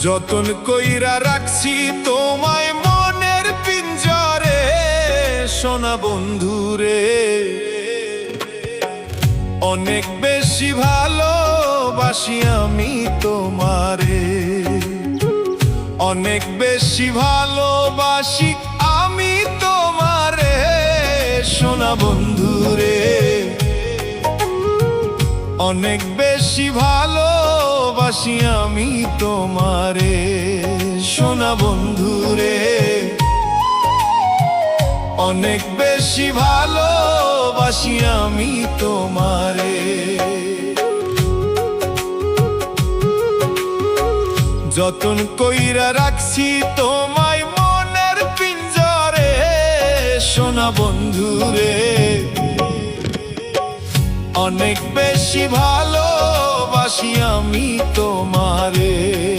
যতন কইরা রাখছি তোমায় মনের পিঞ্জরে, সোনা বন্ধুরে। অনেক বেশি ভালোবাসি আমি তোমারে, অনেক বেশি ভালোবাসি আমি তোমারে, সোনা বন্ধুরে। অনেক বেশি ভালোবাসি আমি তোমারে, সোনা বন্ধুরে। অনেক বেশি ভালোবাসি আমি তোমারে। যতন কইরা রাখছি তোমায় মনের পিঞ্জরে, সোনা বন্ধুরে। অনেক বেশি ভালোবাসি আমি তোমারে।